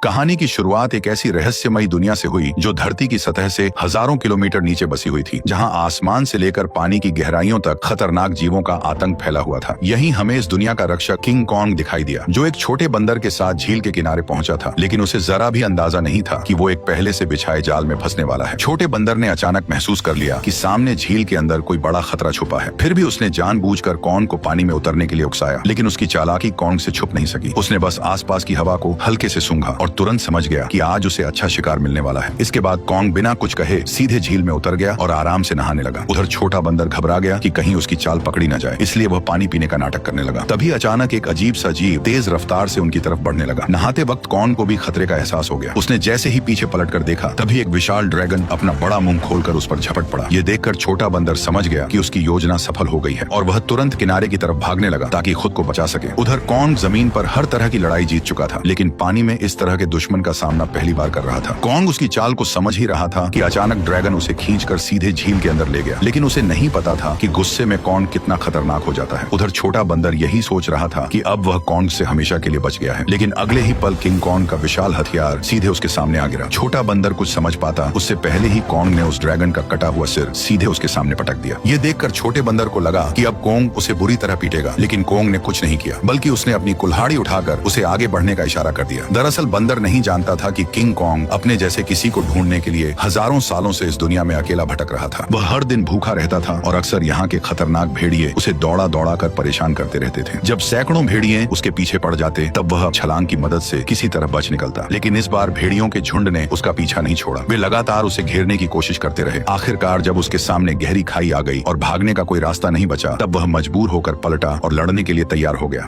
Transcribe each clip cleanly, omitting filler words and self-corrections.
कहानी की शुरुआत एक ऐसी रहस्यमयी दुनिया से हुई जो धरती की सतह से हजारों किलोमीटर नीचे बसी हुई थी, जहां आसमान से लेकर पानी की गहराइयों तक खतरनाक जीवों का आतंक फैला हुआ था। यहीं हमें इस दुनिया का रक्षक किंग कॉन्ग दिखाई दिया, जो एक छोटे बंदर के साथ झील के किनारे पहुंचा था, लेकिन उसे जरा भी अंदाजा नहीं था कि वो एक पहले से बिछाए जाल में फंसने वाला है। छोटे बंदर ने अचानक महसूस कर लिया कि सामने झील के अंदर कोई बड़ा खतरा छुपा है। फिर भी उसने जानबूझकर कॉन्ग को पानी में उतरने के लिए उकसाया, लेकिन उसकी चालाकी कॉन्ग से छुप नहीं सकी। उसने बस आसपास की हवा को हल्के से सूंघा और तुरंत समझ गया कि आज उसे अच्छा शिकार मिलने वाला है। इसके बाद कॉन्ग बिना कुछ कहे सीधे झील में उतर गया और आराम से नहाने लगा। उधर छोटा बंदर घबरा गया कि कहीं उसकी चाल पकड़ी न जाए, इसलिए वह पानी पीने का नाटक करने लगा। तभी अचानक एक अजीब सा जीव तेज रफ्तार से उनकी तरफ बढ़ने लगा। नहाते वक्त कॉन्ग को भी खतरे का एहसास हो गया। उसने जैसे ही पीछे पलटकर देखा, तभी एक विशाल ड्रैगन अपना बड़ा मुंह खोलकर उस पर झपट पड़ा। ये देखकर छोटा बंदर समझ गया कि उसकी योजना सफल हो गई है और वह तुरंत किनारे की तरफ भागने लगा ताकि खुद को बचा सके। उधर कॉन्ग जमीन पर हर तरह की लड़ाई जीत चुका था, लेकिन पानी में इस तरह के दुश्मन का सामना पहली बार कर रहा था। कॉन्ग उसकी चाल को समझ ही रहा था कि अचानक ड्रैगन उसे खींचकर सीधे झील के अंदर ले गया, लेकिन उसे नहीं पता था कि गुस्से में कॉन्ग कितना खतरनाक हो जाता है। उधर छोटा बंदर यही सोच रहा था कि अब वह कॉन्ग से हमेशा के लिए बच गया है, लेकिन अगले ही पल किंग कॉन्ग का विशाल हथियार सीधे उसके सामने आ गिरा। छोटा बंदर कुछ समझ पाता उससे पहले ही कॉन्ग ने उस ड्रैगन का कटा हुआ सिर सीधे उसके सामने पटक दिया। ये देखकर छोटे बंदर को लगा कि अब कॉन्ग उसे बुरी तरह पीटेगा, लेकिन कॉन्ग ने कुछ नहीं किया, बल्कि उसने अपनी कुल्हाड़ी उठाकर उसे आगे बढ़ने का इशारा कर दिया। दरअसल बंदर नहीं जानता था कि किंग कॉन्ग अपने जैसे किसी को ढूंढने के लिए हजारों सालों से इस दुनिया में अकेला भटक रहा था। वह हर दिन भूखा रहता था और अक्सर यहाँ के खतरनाक भेड़िए उसे दौड़ा दौड़ा कर परेशान करते रहते थे। जब सैकड़ों भेड़िए उसके पीछे पड़ जाते, तब वह छलांग की मदद से किसी तरह बच निकलता, लेकिन इस बार भेड़ियों के झुंड ने उसका पीछा नहीं छोड़ा। वे लगातार उसे घेरने की कोशिश करते रहे। आखिरकार जब उसके सामने गहरी खाई आ गई और भागने का कोई रास्ता नहीं बचा, तब वह मजबूर होकर पलटा और लड़ने के लिए तैयार हो गया।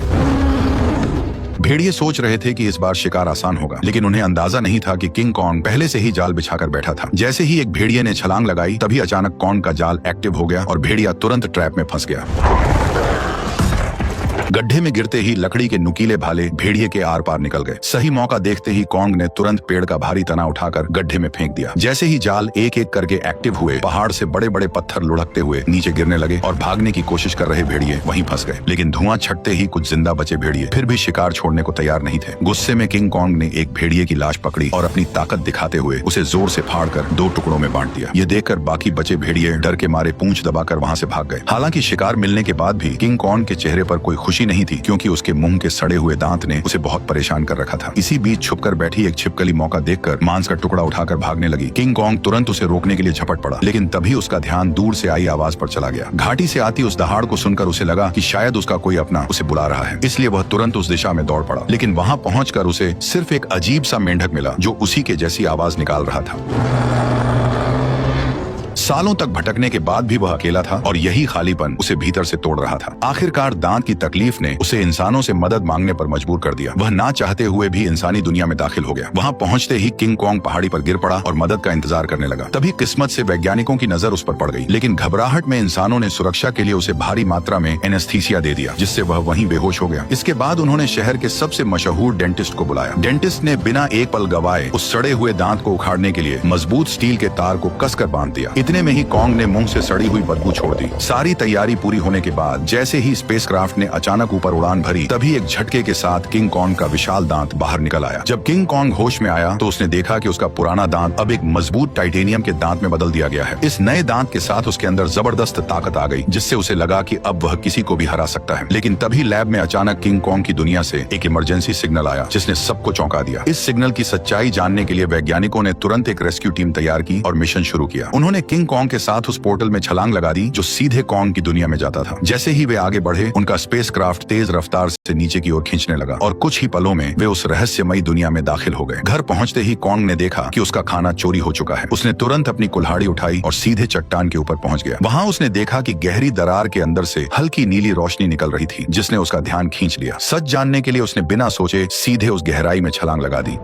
भेड़िए सोच रहे थे कि इस बार शिकार आसान होगा, लेकिन उन्हें अंदाजा नहीं था कि किंग कॉन्ग पहले से ही जाल बिछाकर बैठा था। जैसे ही एक भेड़िए ने छलांग लगाई, तभी अचानक कॉन्ग का जाल एक्टिव हो गया और भेड़िया तुरंत ट्रैप में फंस गया। गड्ढे में गिरते ही लकड़ी के नुकीले भाले भेड़िए के आर पार निकल गए। सही मौका देखते ही कॉन्ग ने तुरंत पेड़ का भारी तना उठाकर गड्ढे में फेंक दिया। जैसे ही जाल एक एक करके एक्टिव हुए, पहाड़ से बड़े बड़े पत्थर लुढ़कते हुए नीचे गिरने लगे और भागने की कोशिश कर रहे भेड़िए वहीं फंस गए। लेकिन धुआं छटते ही कुछ जिंदा बचे भेड़िए फिर भी शिकार छोड़ने को तैयार नहीं थे। गुस्से में किंग कॉन्ग ने एक भेड़िए की लाश पकड़ी और अपनी ताकत दिखाते हुए उसे जोर से फाड़कर दो टुकड़ों में बांट दिया। ये देखकर बाकी बचे भेड़िए डर के मारे पूंछ दबाकर वहां से भाग गए। हालांकि शिकार मिलने के बाद भी किंग कॉन्ग के चेहरे पर कोई खुशी नहीं थी, क्योंकि उसके मुंह के सड़े हुए दांत ने उसे बहुत परेशान कर रखा था। इसी बीच छुपकर बैठी एक छिपकली मौका देखकर मांस का टुकड़ा उठाकर भागने लगी। किंग कॉन्ग तुरंत उसे रोकने के लिए झपट पड़ा, लेकिन तभी उसका ध्यान दूर से आई आवाज पर चला गया। घाटी से आती उस दहाड़ को सुनकर उसे लगा कि शायद उसका कोई अपना उसे बुला रहा है, इसलिए वह तुरंत उस दिशा में दौड़ पड़ा। लेकिन वहां पहुंचकर उसे सिर्फ एक अजीब सा मेंढक मिला जो उसी के जैसी आवाज निकाल रहा था। सालों तक भटकने के बाद भी वह अकेला था और यही खालीपन उसे भीतर से तोड़ रहा था। आखिरकार दांत की तकलीफ ने उसे इंसानों से मदद मांगने पर मजबूर कर दिया। वह ना चाहते हुए भी इंसानी दुनिया में दाखिल हो गया। वहां पहुंचते ही किंग कॉन्ग पहाड़ी पर गिर पड़ा और मदद का इंतजार करने लगा। तभी किस्मत से वैज्ञानिकों की नजर उस पर पड़ गई, लेकिन घबराहट में इंसानों ने सुरक्षा के लिए उसे भारी मात्रा में एनेस्थीसिया दे दिया, जिससे वह वहीं बेहोश हो गया। इसके बाद उन्होंने शहर के सबसे मशहूर डेंटिस्ट को बुलाया। डेंटिस्ट ने बिना एक पल गवाए उस सड़े हुए दांत को उखाड़ने के लिए मजबूत स्टील के तार को कसकर बांध दिया। इतने में ही कॉन्ग ने मुंह से सड़ी हुई बदबू छोड़ दी। सारी तैयारी पूरी होने के बाद जैसे ही स्पेसक्राफ्ट ने अचानक ऊपर उड़ान भरी, तभी एक झटके के साथ किंग कॉन्ग का विशाल दांत बाहर निकल आया। जब किंग कॉन्ग होश में आया तो उसने देखा कि उसका पुराना दांत अब एक मजबूत टाइटेनियम के दांत में बदल दिया गया है। इस नए दांत के साथ उसके अंदर जबरदस्त ताकत आ गई, जिससे उसे लगा कि अब वह किसी को भी हरा सकता है। लेकिन तभी लैब में अचानक किंग कॉन्ग की दुनिया से एक इमरजेंसी सिग्नल आया, जिसने सबको चौंका दिया। इस सिग्नल की सच्चाई जानने के लिए वैज्ञानिकों ने तुरंत एक रेस्क्यू टीम तैयार की और मिशन शुरू किया। उन्होंने किंग कॉन्ग के साथ उस पोर्टल में छलांग लगा दी जो सीधे कॉन्ग की दुनिया में जाता था। जैसे ही वे आगे बढ़े, उनका स्पेसक्राफ्ट तेज रफ्तार से नीचे की ओर खींचने लगा और कुछ ही पलों में वे उस रहस्यमयी दुनिया में दाखिल हो गए। घर पहुंचते ही कॉन्ग ने देखा कि उसका खाना चोरी हो चुका है। उसने तुरंत अपनी कुल्हाड़ी उठाई और सीधे चट्टान के ऊपर पहुंच गया। वहां उसने देखा कि गहरी दरार के अंदर से हल्की नीली रोशनी निकल रही थी, जिसने उसका ध्यान खींच लिया। सच जानने के लिए उसने बिना सोचे सीधे उस गहराई में छलांग लगा दी।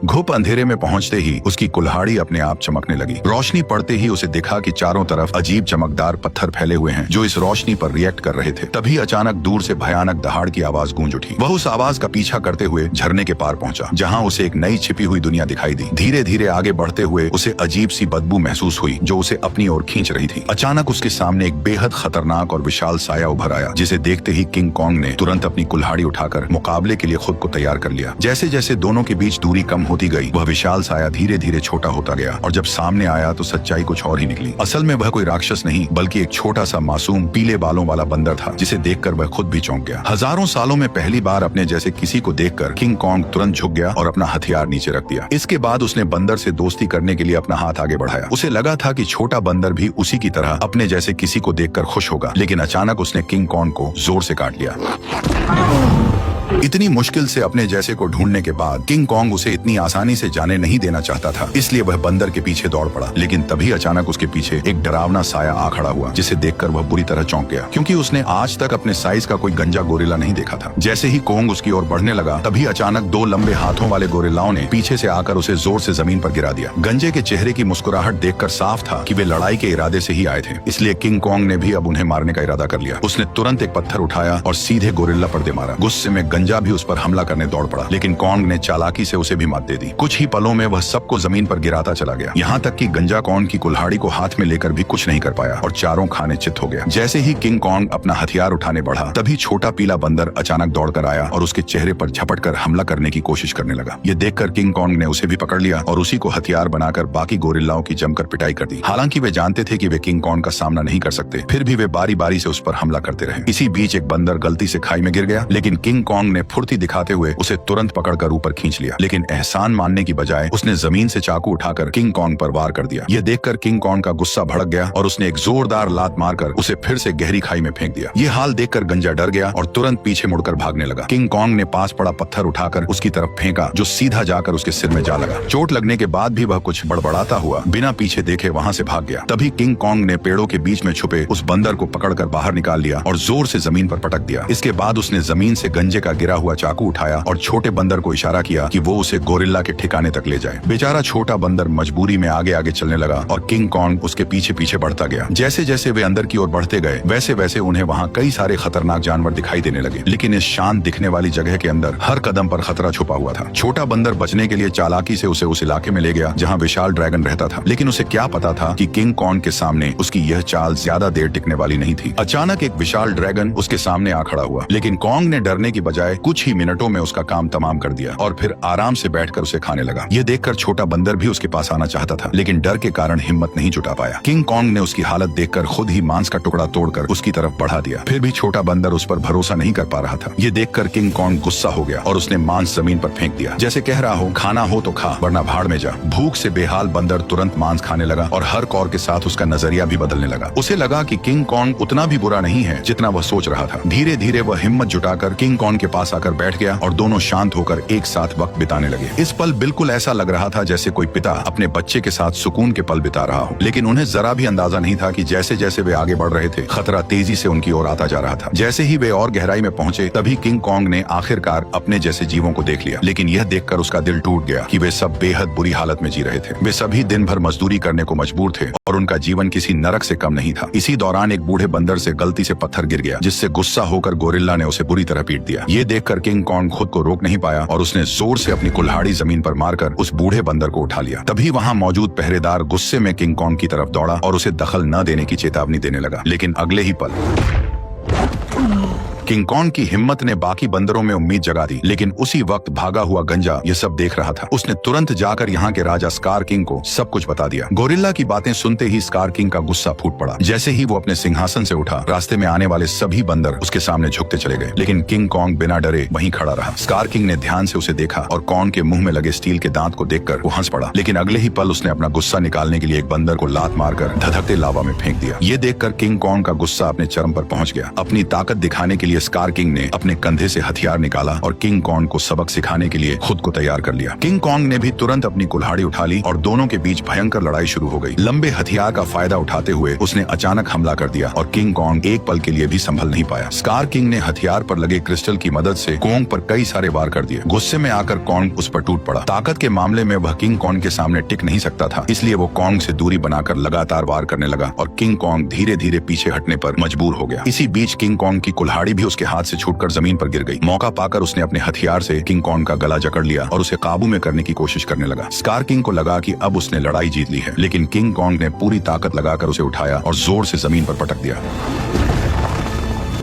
घुप अंधेरे में पहुंचते ही उसकी कुल्हाड़ी अपने आप चमकने लगी। रोशनी पड़ते ही उसे दिखा कि चारों तरफ अजीब चमकदार पत्थर फैले हुए हैं जो इस रोशनी पर रिएक्ट कर रहे थे। तभी अचानक दूर से भयानक दहाड़ की आवाज गूंज उठी। वह उस आवाज का पीछा करते हुए झरने के पार पहुंचा, जहां उसे एक नई छिपी हुई दुनिया दिखाई दी। धीरे धीरे आगे बढ़ते हुए उसे अजीब सी बदबू महसूस हुई जो उसे अपनी ओर खींच रही थी। अचानक उसके सामने एक बेहद खतरनाक और विशाल साया उभर आया, जिसे देखते ही किंग कॉन्ग ने तुरंत अपनी कुल्हाड़ी उठाकर मुकाबले के लिए खुद को तैयार कर लिया। जैसे जैसे दोनों के बीच दूरी कम होती गई, वह विशाल साया धीरे धीरे छोटा होता गया और जब सामने आया तो सच्चाई कुछ और ही निकली। असल में वह कोई राक्षस नहीं बल्कि एक छोटा सा मासूम पीले बालों वाला बंदर था, जिसे देखकर वह खुद भी चौंक गया। हजारों सालों में पहली बार अपने जैसे किसी को देखकर किंग कॉन्ग तुरंत झुक गया और अपना हथियार नीचे रख दिया। इसके बाद उसने बंदर से दोस्ती करने के लिए अपना हाथ आगे बढ़ाया। उसे लगा था कि छोटा बंदर भी उसी की तरह अपने जैसे किसी को देखकर खुश होगा, लेकिन अचानक उसने किंग कॉन्ग को जोर से काट लिया। इतनी मुश्किल से अपने जैसे को ढूंढने के बाद किंग कॉन्ग उसे इतनी आसानी से जाने नहीं देना चाहता था, इसलिए वह बंदर के पीछे दौड़ पड़ा। लेकिन तभी अचानक उसके पीछे एक डरावना साया आ खड़ा हुआ, जिसे देखकर वह बुरी तरह चौंक गया, क्योंकि उसने आज तक अपने साइज का कोई गंजा गोरिल्ला नहीं देखा था। जैसे ही कॉन्ग उसकी ओर बढ़ने लगा, तभी अचानक दो लंबे हाथों वाले गोरिल्लाओं ने पीछे से आकर उसे जोर से जमीन पर गिरा दिया। गंजे के चेहरे की मुस्कुराहट देखकर साफ था कि वे लड़ाई के इरादे से ही आए थे, इसलिए किंग कॉन्ग ने भी अब उन्हें मारने का इरादा कर लिया। उसने तुरंत एक पत्थर उठाया और सीधे गोरिल्ला पर दे मारा। गुस्से में गंजा भी उस पर हमला करने दौड़ पड़ा, लेकिन कॉन्ग ने चालाकी से उसे भी मात दे दी। कुछ ही पलों में वह सबको जमीन पर गिराता चला गया, यहाँ तक कि गंजा कॉन्ग की कुल्हाड़ी को हाथ में लेकर भी कुछ नहीं कर पाया और चारों खाने चित हो गया। जैसे ही किंग कॉन्ग अपना हथियार उठाने बढ़ा, तभी छोटा पीला बंदर अचानक दौड़कर आया और उसके चेहरे पर झपटकर हमला करने की कोशिश करने लगा। ये देखकर किंग कॉन्ग ने उसे भी पकड़ लिया और उसी को हथियार बनाकर बाकी गोरिल्लाओं की जमकर पिटाई कर दी। हालांकि वे जानते थे कि वे किंग कॉन्ग का सामना नहीं कर सकते, फिर भी वे बारी बारी से उस पर हमला करते रहे। इसी बीच एक बंदर गलती से खाई में गिर गया, लेकिन किंग कॉन्ग ने फुर्ती दिखाते हुए उसे तुरंत पकड़कर ऊपर खींच लिया। लेकिन एहसान मानने की बजाय उसने जमीन से चाकू उठाकर किंग कॉन्ग पर वार कर दिया। यह देखकर किंग कॉन्ग का गुस्सा भड़क गया और उसने एक जोरदार लात मारकर उसे फिर से गहरी खाई में फेंक दिया। ये हाल देखकर गंजा डर गया और तुरंत पीछे मुड़कर भागने लगा। किंग कॉन्ग ने पास पड़ा पत्थर उठाकर उसकी तरफ फेंका, जो सीधा जाकर उसके सिर में जा लगा। चोट लगने के बाद भी वह कुछ बड़बड़ाता हुआ बिना पीछे देखे वहां से भाग गया। तभी किंग कॉन्ग ने पेड़ों के बीच में छुपे उस बंदर को पकड़कर बाहर निकाल लिया और जोर से जमीन पर पटक दिया। इसके बाद उसने जमीन से गंजे का गिरा हुआ चाकू उठाया और छोटे बंदर को इशारा किया कि वो उसे गोरिल्ला के ठिकाने तक ले जाए। बेचारा छोटा बंदर मजबूरी में आगे आगे चलने लगा और किंग कॉन्ग उसके पीछे पीछे बढ़ता गया। जैसे जैसे वे अंदर की ओर बढ़ते गए, वैसे वैसे उन्हें वहाँ कई सारे खतरनाक जानवर दिखाई देने लगे, लेकिन इस शांत दिखने वाली जगह के अंदर हर कदम पर खतरा छुपा हुआ था। छोटा बंदर बचने के लिए चालाकी से उसे उस इलाके में ले गया जहाँ विशाल ड्रैगन रहता था, लेकिन उसे क्या पता था कि किंग कॉन्ग के सामने उसकी यह चाल ज्यादा देर टिकने वाली नहीं थी। अचानक एक विशाल ड्रैगन उसके सामने आ खड़ा हुआ, लेकिन कॉन्ग ने डरने की बजाय कुछ ही मिनटों में उसका काम तमाम कर दिया और फिर आराम से बैठकर उसे खाने लगा। ये देखकर छोटा बंदर भी उसके पास आना चाहता था, लेकिन डर के कारण हिम्मत नहीं जुटा पाया। किंग कॉन्ग ने उसकी हालत देखकर खुद ही मांस का टुकड़ा तोड़कर उसकी तरफ बढ़ा दिया। फिर भी छोटा बंदर उस पर भरोसा नहीं कर पा रहा था। ये देखकर किंग कॉन्ग गुस्सा हो गया और उसने मांस जमीन पर फेंक दिया, जैसे कह रहा हो खाना हो तो खा वरना भाड़ में जा। भूख से बेहाल बंदर तुरंत मांस खाने लगा और हर कौर के साथ उसका नजरिया भी बदलने लगा। उसे लगा कि किंग कॉन्ग उतना भी बुरा नहीं है जितना वह सोच रहा था। धीरे धीरे वह हिम्मत जुटाकर किंग कॉन्ग के पास आकर बैठ गया और दोनों शांत होकर एक साथ वक्त बिताने लगे। इस पल बिल्कुल ऐसा लग रहा था जैसे कोई पिता अपने बच्चे के साथ सुकून के पल बिता रहा हो, लेकिन उन्हें जरा भी अंदाजा नहीं था कि जैसे जैसे वे आगे बढ़ रहे थे, खतरा तेजी से उनकी ओर आता जा रहा था। जैसे ही वे और गहराई में पहुंचे, तभी किंग कॉन्ग ने आखिरकार अपने जैसे जीवों को देख लिया, लेकिन यह देखकर उसका दिल टूट गया कि वे सब बेहद बुरी हालत में जी रहे थे। वे सभी दिन भर मजदूरी करने को मजबूर थे और उनका जीवन किसी नरक से कम नहीं था। इसी दौरान एक बूढ़े बंदर से गलती से पत्थर गिर गया, जिससे गुस्सा होकर गोरिल्ला ने उसे बुरी तरह पीट दिया। ये देखकर किंग कॉन्ग खुद को रोक नहीं पाया और उसने जोर से अपनी कुल्हाड़ी जमीन पर मारकर उस बूढ़े बंदर को उठा लिया। तभी वहां मौजूद पहरेदार गुस्से में किंग कॉन्ग की तरफ दौड़ा और उसे दखल न देने की चेतावनी देने लगा, लेकिन अगले ही पल किंग कॉन्ग की हिम्मत ने बाकी बंदरों में उम्मीद जगा दी। लेकिन उसी वक्त भागा हुआ गंजा ये सब देख रहा था। उसने तुरंत जाकर यहाँ के राजा स्कार किंग को सब कुछ बता दिया। गोरिल्ला की बातें सुनते ही स्कार किंग का गुस्सा फूट पड़ा। जैसे ही वो अपने सिंहासन से उठा, रास्ते में आने वाले सभी बंदर उसके सामने झुकते चले गए, लेकिन किंग कॉन्ग बिना डरे वहीं खड़ा रहा। स्कार किंग ने ध्यान से उसे देखा और कॉन्ग के मुंह में लगे स्टील के दांत को देखकर वो हंस पड़ा, लेकिन अगले ही पल उसने अपना गुस्सा निकालने के लिए एक बंदर को लात मारकर धधकते लावा में फेंक दिया। ये देखकर किंग कॉन्ग का गुस्सा अपने चरम पर पहुंच गया। अपनी ताकत दिखाने के लिए स्कार किंग ने अपने कंधे से हथियार निकाला और किंग कॉन्ग को सबक सिखाने के लिए खुद को तैयार कर लिया। किंग कॉन्ग ने भी तुरंत अपनी कुल्हाड़ी उठा ली और दोनों के बीच भयंकर लड़ाई शुरू हो गई। लंबे हथियार का फायदा उठाते हुए उसने अचानक हमला कर दिया और किंग कॉन्ग एक पल के लिए भी संभल नहीं पाया। स्कार किंग ने हथियार पर लगे क्रिस्टल की मदद से कॉन्ग पर कई सारे वार कर दिए। गुस्से में आकर कॉन्ग उस पर टूट पड़ा। ताकत के मामले में वह किंग कॉन्ग के सामने टिक नहीं सकता था, इसलिए वो कॉन्ग से दूरी बनाकर लगातार वार करने लगा और किंग कॉन्ग धीरे धीरे पीछे हटने पर मजबूर हो गया। इसी बीच किंग कॉन्ग की कुल्हाड़ी भी उसके हाथ से छूटकर जमीन पर गिर गई। मौका पाकर उसने अपने हथियार से किंग कॉन्ग का गला जकड़ लिया और उसे काबू में करने की कोशिश करने लगा। स्कार किंग को लगा कि अब उसने लड़ाई जीत ली है, लेकिन किंग कॉन्ग ने पूरी ताकत लगाकर उसे उठाया और जोर से जमीन पर पटक दिया।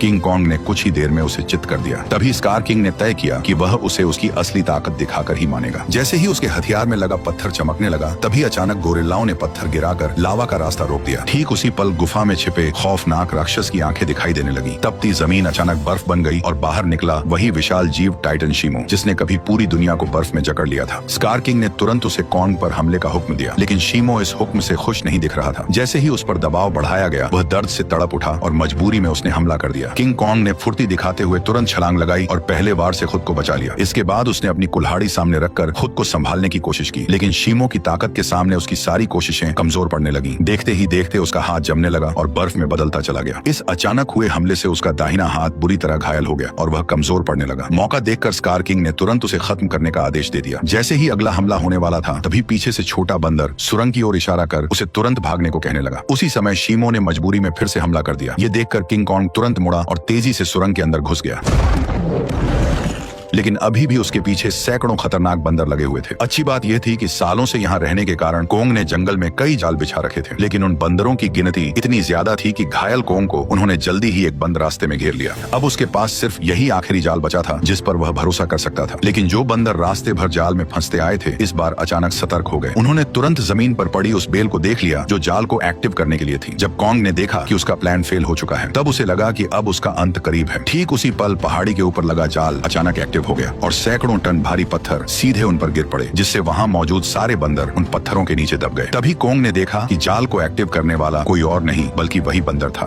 किंग कॉन्ग ने कुछ ही देर में उसे चित कर दिया। तभी स्कार किंग ने तय किया कि वह उसे उसकी असली ताकत दिखाकर ही मानेगा। जैसे ही उसके हथियार में लगा पत्थर चमकने लगा, तभी अचानक गोरिल्लाओं ने पत्थर गिराकर लावा का रास्ता रोक दिया। ठीक उसी पल गुफा में छिपे खौफनाक राक्षस की आंखें दिखाई देने लगी। तपती जमीन अचानक बर्फ बन गई और बाहर निकला वही विशाल जीव टाइटन शीमो, जिसने कभी पूरी दुनिया को बर्फ में जकड़ लिया था। स्कार किंग ने तुरंत उसे कॉन्ग पर हमले का हुक्म दिया, लेकिन शीमो इस हुक्म से खुश नहीं दिख रहा था। जैसे ही उस पर दबाव बढ़ाया गया, वह दर्द से तड़प उठा और मजबूरी में उसने हमला कर दिया। किंग कॉन्ग ने फुर्ती दिखाते हुए तुरंत छलांग लगाई और पहले वार से खुद को बचा लिया। इसके बाद उसने अपनी कुल्हाड़ी सामने रखकर खुद को संभालने की कोशिश की, लेकिन शीमो की ताकत के सामने उसकी सारी कोशिशें कमजोर पड़ने लगी। देखते ही देखते उसका हाथ जमने लगा और बर्फ में बदलता चला गया। इस अचानक हुए हमले से उसका दाहिना हाथ बुरी तरह घायल हो गया और वह कमजोर पड़ने लगा। मौका देखकर स्कार किंग ने तुरंत उसे खत्म करने का आदेश दे दिया। जैसे ही अगला हमला होने वाला था, तभी पीछे से छोटा बंदर सुरंग की ओर इशारा कर उसे तुरंत भागने को कहने लगा। उसी समय शीमो ने मजबूरी में फिर से हमला कर दिया। ये देखकर किंग कॉन्ग तुरंत मुड़ा और तेजी से सुरंग के अंदर घुस गया। लेकिन अभी भी उसके पीछे सैकड़ों खतरनाक बंदर लगे हुए थे। अच्छी बात यह थी कि सालों से यहाँ रहने के कारण कोंग ने जंगल में कई जाल बिछा रखे थे, लेकिन उन बंदरों की गिनती इतनी ज्यादा थी कि घायल कोंग को उन्होंने जल्दी ही एक बंद रास्ते में घेर लिया। अब उसके पास सिर्फ यही आखिरी जाल बचा था जिस पर वह भरोसा कर सकता था। लेकिन जो बंदर रास्ते भर जाल में फंसते आए थे, इस बार अचानक सतर्क हो गए। उन्होंने तुरंत जमीन पर पड़ी उस बेल को देख लिया जो जाल को एक्टिव करने के लिए थी। जब कोंग ने देखा कि उसका प्लान फेल हो चुका है, तब उसे लगा कि अब उसका अंत करीब है। ठीक उसी पल पहाड़ी के ऊपर लगा जाल अचानक एक्टिव हो गया और सैकड़ों टन भारी पत्थर सीधे उन पर गिर पड़े, जिससे वहां मौजूद सारे बंदर उन पत्थरों के नीचे दब गए। तभी कोंग ने देखा कि जाल को एक्टिव करने वाला कोई और नहीं बल्कि वही बंदर था।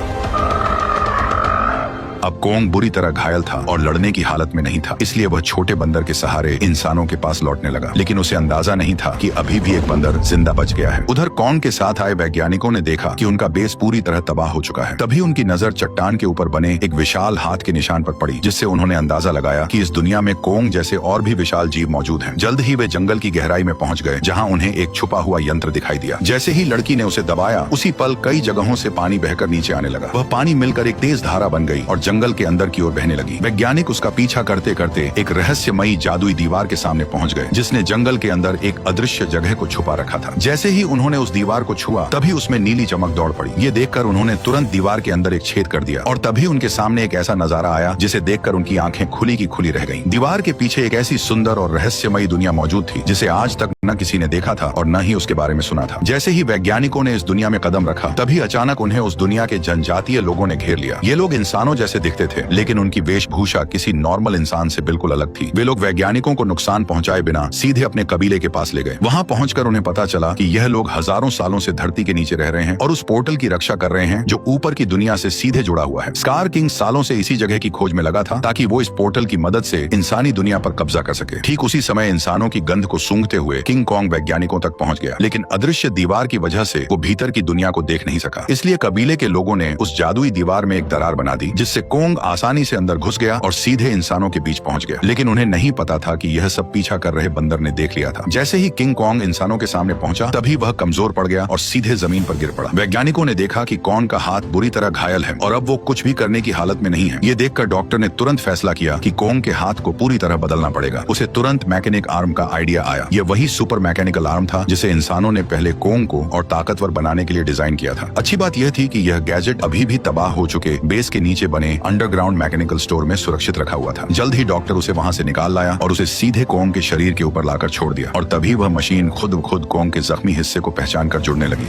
अब कोंग बुरी तरह घायल था और लड़ने की हालत में नहीं था, इसलिए वह छोटे बंदर के सहारे इंसानों के पास लौटने लगा। लेकिन उसे अंदाजा नहीं था कि अभी भी एक बंदर जिंदा बच गया है। उधर कोंग के साथ आए वैज्ञानिकों ने देखा कि उनका बेस पूरी तरह तबाह हो चुका है। तभी उनकी नजर चट्टान के ऊपर बने एक विशाल हाथ के निशान पर पड़ी, जिससे उन्होंने अंदाजा लगाया कि इस दुनिया में कोंग जैसे और भी विशाल जीव मौजूद हैं। जल्द ही वे जंगल की गहराई में पहुंच गए, जहां उन्हें एक छुपा हुआ यंत्र दिखाई दिया। जैसे ही लड़की ने उसे दबाया, उसी पल कई जगहों से पानी बहकर नीचे आने लगा। वह पानी मिलकर एक तेज धारा बन गई और जंगल के अंदर की ओर बहने लगी। वैज्ञानिक उसका पीछा करते करते एक रहस्यमयी जादुई दीवार के सामने पहुंच गए, जिसने जंगल के अंदर एक अदृश्य जगह को छुपा रखा था। जैसे ही उन्होंने उस दीवार को छुआ, तभी उसमें नीली चमक दौड़ पड़ी। ये देखकर उन्होंने तुरंत दीवार के अंदर एक छेद कर दिया और तभी उनके सामने एक ऐसा नजारा आया जिसे देखकर उनकी आंखें खुली की खुली रह गईं। दीवार के पीछे एक ऐसी सुंदर और रहस्यमयी दुनिया मौजूद थी जिसे आज तक न किसी ने देखा था और न ही उसके बारे में सुना था। जैसे ही वैज्ञानिकों ने इस दुनिया में कदम रखा, तभी अचानक उन्हें उस दुनिया के जनजातीय लोगों ने घेर लिया। ये लोग इंसानों जैसे दिखते थे, लेकिन उनकी वेशभूषा किसी नॉर्मल इंसान से बिल्कुल अलग थी। वे लोग वैज्ञानिकों को नुकसान पहुंचाए बिना सीधे अपने कबीले के पास ले गए। वहां पहुंचकर उन्हें पता चला कि यह लोग हजारों सालों से धरती के नीचे रह रहे हैं और उस पोर्टल की रक्षा कर रहे हैं जो ऊपर की दुनिया से सीधे जुड़ा हुआ है। स्कार किंग सालों से इसी जगह की खोज में लगा था ताकि वो इस पोर्टल की मदद से इंसानी दुनिया पर कब्जा कर सके। ठीक उसी समय इंसानों की गंध को सूंघते हुए किंग कॉन्ग वैज्ञानिकों तक पहुंच गया, लेकिन अदृश्य दीवार की वजह से वो भीतर की दुनिया को देख नहीं सका। इसलिए कबीले के लोगों ने उस जादुई दीवार में एक दरार बना दी, जिससे कोंग आसानी से अंदर घुस गया और सीधे इंसानों के बीच पहुंच गया। लेकिन उन्हें नहीं पता था कि यह सब पीछा कर रहे बंदर ने देख लिया था। जैसे ही किंग कॉन्ग इंसानों के सामने पहुंचा, तभी वह कमजोर पड़ गया और सीधे जमीन पर गिर पड़ा। वैज्ञानिकों ने देखा कि कॉन्ग का हाथ बुरी तरह घायल है और अब वो कुछ भी करने की हालत में नहीं है। ये देखकर डॉक्टर ने तुरंत फैसला किया कि कॉन्ग के हाथ को पूरी तरह बदलना पड़ेगा। उसे तुरंत मैकेनिक आर्म का आइडिया आया। यह वही सुपर मैकेनिकल आर्म था जिसे इंसानों ने पहले कॉन्ग को और ताकतवर बनाने के लिए डिजाइन किया था। अच्छी बात यह थी कि यह गैजेट अभी भी तबाह हो चुके बेस के नीचे बने अंडरग्राउंड मैकेनिकल स्टोर में सुरक्षित रखा हुआ था। जल्द ही डॉक्टर उसे वहां से निकाल लाया और उसे सीधे कॉन्ग के शरीर के ऊपर लाकर छोड़ दिया और तभी वह मशीन खुद ब खुद कॉन्ग के जख्मी हिस्से को पहचान कर जुड़ने लगी।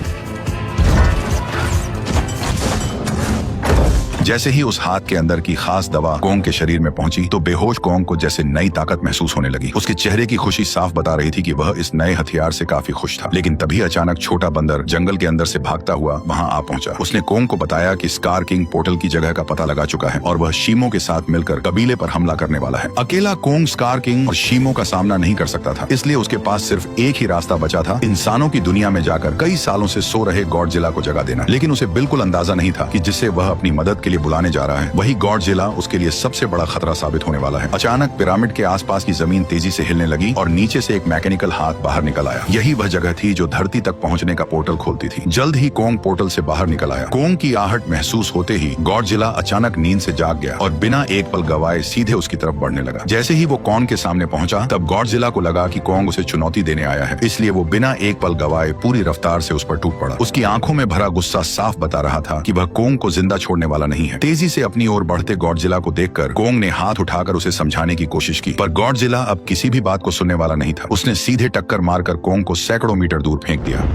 जैसे ही उस हाथ के अंदर की खास दवा कोंग के शरीर में पहुंची तो बेहोश कोंग को जैसे नई ताकत महसूस होने लगी। उसके चेहरे की खुशी साफ बता रही थी कि वह इस नए हथियार से काफी खुश था। लेकिन तभी अचानक छोटा बंदर जंगल के अंदर से भागता हुआ वहां आ पहुंचा। उसने कोंग को बताया कि स्कार किंग पोर्टल की जगह का पता लगा चुका है और वह शीमो के साथ मिलकर कबीले पर हमला करने वाला है। अकेला कोंग स्कार किंग और शीमो का सामना नहीं कर सकता था, इसलिए उसके पास सिर्फ एक ही रास्ता बचा था, इंसानों की दुनिया में जाकर कई सालों से सो रहे गॉडजिला को जगा देना। लेकिन उसे बिल्कुल अंदाजा नहीं था कि जिसे वह अपनी मदद के लिए बुलाने जा रहा है वही गॉडजिला उसके लिए सबसे बड़ा खतरा साबित होने वाला है। अचानक पिरामिड के आसपास की जमीन तेजी से हिलने लगी और नीचे से एक मैकेनिकल हाथ बाहर निकल आया। यही वह जगह थी जो धरती तक पहुंचने का पोर्टल खोलती थी। जल्द ही कोंग पोर्टल से बाहर निकल आया। कोंग की आहट महसूस होते ही गॉडजिला अचानक नींद से जाग गया और बिना एक पल गवाए सीधे उसकी तरफ बढ़ने लगा। जैसे ही वो कोंग के सामने पहुंचा तब गॉडजिला को लगा कि कोंग उसे चुनौती देने आया है, इसलिए वो बिना एक पल गवाए पूरी रफ्तार से उस पर टूट पड़ा। उसकी आंखों में भरा गुस्सा साफ बता रहा था कि वह कोंग को जिंदा छोड़ने वाला नहीं है। तेजी से अपनी ओर बढ़ते गॉडजिला को देखकर कोंग ने हाथ उठाकर उसे समझाने की कोशिश की, पर गॉडजिला अब किसी भी बात को सुनने वाला नहीं था। उसने सीधे टक्कर मारकर कोंग को सैकड़ों मीटर दूर फेंक दिया।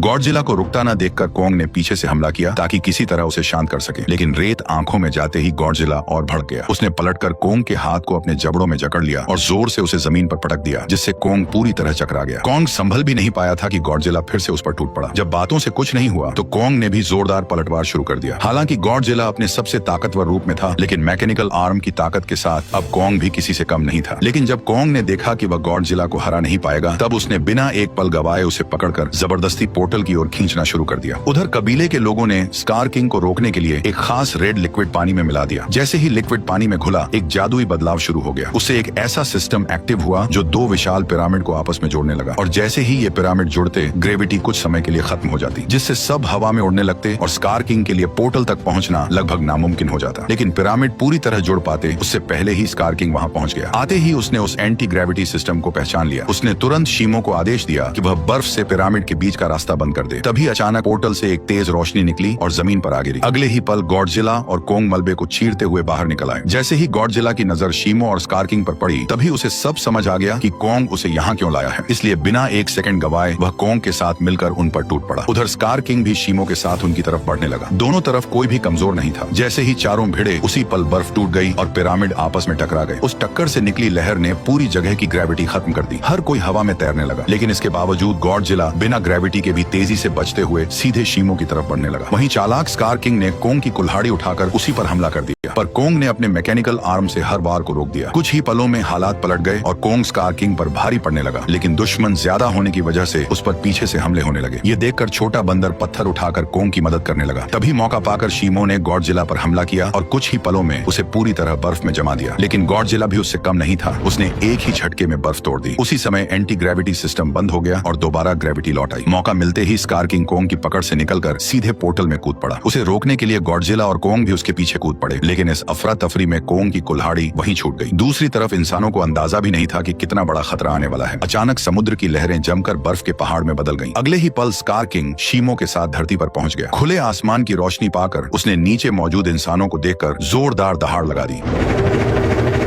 गॉडजिला को रुकता न देखकर कोंग ने पीछे से हमला किया ताकि किसी तरह उसे शांत कर सके, लेकिन रेत आंखों में जाते ही गॉडजिला और भड़क गया। उसने पलटकर कोंग के हाथ को अपने जबड़ों में जकड़ लिया और जोर से उसे जमीन पर पटक दिया, जिससे कोंग पूरी तरह चकरा गया। कोंग संभल भी नहीं पाया था कि गॉडजिला फिर से उस पर टूट पड़ा। जब बातों से कुछ नहीं हुआ तो कोंग ने भी जोरदार पलटवार शुरू कर दिया। हालांकि गॉडजिला अपने सबसे ताकतवर रूप में था, लेकिन मैकेनिकल आर्म की ताकत के साथ अब कोंग भी किसी से कम नहीं था। लेकिन जब कोंग ने देखा कि वह गॉडजिला को हरा नहीं पाएगा, तब उसने बिना एक पल गवाए उसे पकड़कर जबरदस्ती पोर्टल की ओर खींचना शुरू कर दिया। उधर कबीले के लोगों ने स्कार किंग को रोकने के लिए एक खास रेड लिक्विड पानी में मिला दिया। जैसे ही लिक्विड पानी में घुला, एक जादुई बदलाव शुरू हो गया। उससे एक ऐसा सिस्टम एक्टिव हुआ जो दो विशाल पिरामिड को आपस में जोड़ने लगा, और जैसे ही ये पिरामिड जुड़ते ग्रेविटी कुछ समय के लिए खत्म हो जाती, जिससे सब हवा में उड़ने लगते और स्कार किंग के लिए पोर्टल तक पहुंचना लगभग नामुमकिन हो जाता। लेकिन पिरामिड पूरी तरह जुड़ पाते उससे पहले ही स्कार किंग वहां पहुंच गया। आते ही उसने उस एंटी ग्रेविटी सिस्टम को पहचान लिया। उसने तुरंत शीमो को आदेश दिया कि वह बर्फ से पिरामिड के बीच का रास्ता बंद कर दे। तभी अचानक पोर्टल से एक तेज रोशनी निकली और जमीन पर आ गिरी। अगले ही पल गॉडजिला और कोंग मलबे को चीरते हुए बाहर निकल आए। जैसे ही गॉडजिला की नजर शीमो और स्कार किंग पर पड़ी, तभी उसे सब समझ आ गया कि कोंग उसे यहाँ क्यों लाया है। इसलिए बिना एक सेकंड गवाए वह कोंग के साथ मिलकर उन पर टूट पड़ा। उधर स्कार किंग भी शीमो के साथ उनकी तरफ बढ़ने लगा। दोनों तरफ कोई भी कमजोर नहीं था। जैसे ही चारों भिड़े, उसी पल बर्फ टूट गई और पिरामिड आपस में टकरा गए। उस टक्कर से निकली लहर ने पूरी जगह की ग्रेविटी खत्म कर दी। हर कोई हवा में तैरने लगा, लेकिन इसके बावजूद गॉडजिला बिना ग्रेविटी के भी तेजी से बचते हुए सीधे शीमो की तरफ बढ़ने लगा। वहीं चालाक स्कार किंग ने कोंग की कुल्हाड़ी उठाकर उसी पर हमला कर दिया, पर कोंग ने अपने मैकेनिकल आर्म से हर बार को रोक दिया। कुछ ही पलों में हालात पलट गए और कोंग स्कार किंग पर भारी पड़ने लगा, लेकिन दुश्मन ज्यादा होने की वजह से उस पर पीछे से हमले होने लगे। ये देखकर छोटा बंदर पत्थर उठाकर कोंग की मदद करने लगा। तभी मौका पाकर शीमो ने गॉडजिला पर हमला किया और कुछ ही पलों में उसे पूरी तरह बर्फ में जमा दिया। लेकिन गॉडजिला भी उससे कम नहीं था। उसने एक ही झटके में बर्फ तोड़ दी। उसी समय एंटी ग्रेविटी सिस्टम बंद हो गया और दोबारा ग्रेविटी लौट आई। मौका मिलते ही स्कार किंग कोंग की पकड़ से निकलकर सीधे पोर्टल में कूद पड़ा। उसे रोकने के लिए गॉडजिला और कोंग भी उसके पीछे कूद पड़े, लेकिन इस अफरा तफरी में कोंग की कुल्हाड़ी वहीं छूट गई। दूसरी तरफ इंसानों को अंदाजा भी नहीं था कि कितना बड़ा खतरा आने वाला है। अचानक समुद्र की लहरें जमकर बर्फ के पहाड़ में बदल गईं। अगले ही पल स्कार किंग शीमो के साथ धरती पर पहुंच गया। खुले आसमान की रोशनी पाकर उसने नीचे मौजूद इंसानों को देखकर जोरदार दहाड़ लगा दी।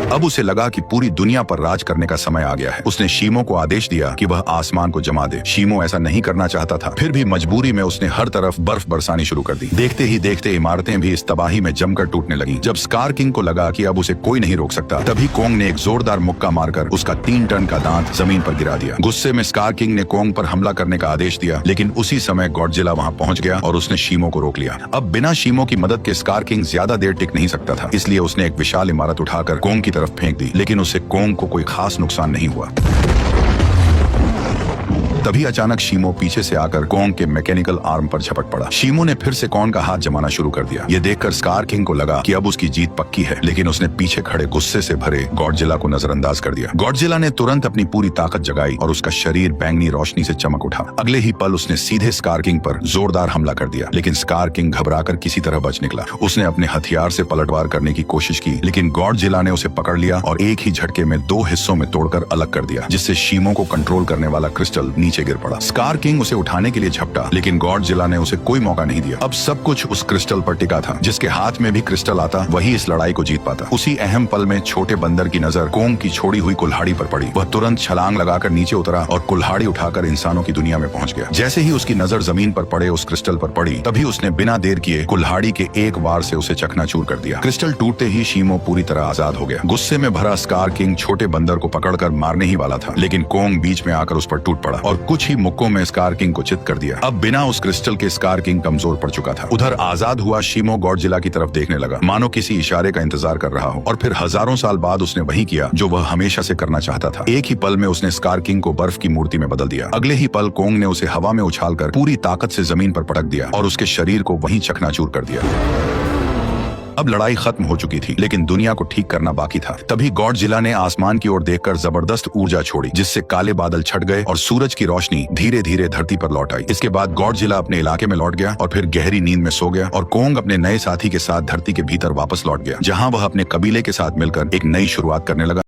अब उसे लगा कि पूरी दुनिया पर राज करने का समय आ गया है। उसने शीमो को आदेश दिया कि वह आसमान को जमा दे। शीमो ऐसा नहीं करना चाहता था, फिर भी मजबूरी में उसने हर तरफ बर्फ बरसानी शुरू कर दी। देखते ही देखते इमारतें भी इस तबाही में जमकर टूटने लगी। जब स्कार किंग को लगा कि अब उसे कोई नहीं रोक सकता, तभी कोंग ने एक जोरदार मुक्का मारकर उसका 3 टन का दांत जमीन पर गिरा दिया। गुस्से में स्कार किंग ने कोंग पर हमला करने का आदेश दिया, लेकिन उसी समय गॉडजिला वहां पहुंच गया और उसने शीमो को रोक लिया। अब बिना शीमो की मदद के स्कार किंग ज्यादा देर टिक नहीं सकता था, इसलिए उसने एक विशाल इमारत उठाकर कोंग की तरफ फेंक दी, लेकिन उससे कोंग को कोई खास नुकसान नहीं हुआ। तभी अचानक शीमो पीछे से आकर कोंग के मैकेनिकल आर्म पर झपट पड़ा। शीमो ने फिर से कोंग का हाथ जमाना शुरू कर दिया। ये देखकर स्कार किंग को लगा कि अब उसकी जीत पक्की है, लेकिन उसने पीछे खड़े गुस्से से भरे गॉडजिला को नजरअंदाज कर दिया। गॉडजिला ने तुरंत अपनी पूरी ताकत जगाई और उसका शरीर बैंगनी रोशनी से चमक उठा। अगले ही पल उसने सीधे स्कार किंग पर जोरदार हमला कर दिया, लेकिन स्कार किंग घबराकर किसी तरह बच निकला। उसने अपने हथियार से पलटवार करने की कोशिश की, लेकिन गॉडजिला ने उसे पकड़ लिया और एक ही झटके में 2 हिस्सों में तोड़कर अलग कर दिया, जिससे शीमो को कंट्रोल करने वाला क्रिस्टल नीचे नीचे गिर पड़ा। स्कार किंग उसे उठाने के लिए झपटा, लेकिन गॉडजिला ने उसे कोई मौका नहीं दिया। अब सब कुछ उस क्रिस्टल पर टिका था। जिसके हाथ में भी क्रिस्टल आता वही इस लड़ाई को जीत पाता। उसी अहम पल में छोटे बंदर की नजर कोंग की छोड़ी हुई कुल्हाड़ी पर पड़ी। वह तुरंत छलांग लगाकर नीचे उतरा और कुल्हाड़ी उठाकर इंसानों की दुनिया में पहुंच गया। जैसे ही उसकी नजर जमीन पर पड़े उस क्रिस्टल पर पड़ी, तभी उसने बिना देर किए कुल्हाड़ी के एक वार से उसे चकनाचूर कर दिया। क्रिस्टल टूटते ही शीमो पूरी तरह आजाद हो गया। गुस्से में भरा स्कार किंग छोटे बंदर को पकड़कर मारने ही वाला था, लेकिन कोंग बीच में आकर उस पर टूट पड़ा और कुछ ही मुक्कों में स्कार किंग को चित कर दिया। अब बिना उस क्रिस्टल के स्कार किंग कमजोर पड़ चुका था। उधर आजाद हुआ शीमो गॉडजिला की तरफ देखने लगा, मानो किसी इशारे का इंतजार कर रहा हो। और फिर हजारों साल बाद उसने वही किया जो वह हमेशा से करना चाहता था। एक ही पल में उसने स्कार किंग को बर्फ की मूर्ति में बदल दिया। अगले ही पल कोंग ने उसे हवा में उछालकर पूरी ताकत से जमीन पर पटक दिया और उसके शरीर को वहीं चकनाचूर कर दिया। अब लड़ाई खत्म हो चुकी थी, लेकिन दुनिया को ठीक करना बाकी था। तभी गॉडजिला ने आसमान की ओर देखकर जबरदस्त ऊर्जा छोड़ी, जिससे काले बादल छट गए और सूरज की रोशनी धीरे धीरे धरती पर लौट आई। इसके बाद गॉडजिला अपने इलाके में लौट गया और फिर गहरी नींद में सो गया और कोंग अपने नए साथी के साथ धरती के भीतर वापस लौट गया, जहां वह अपने कबीले के साथ मिलकर एक नई शुरुआत करने लगा।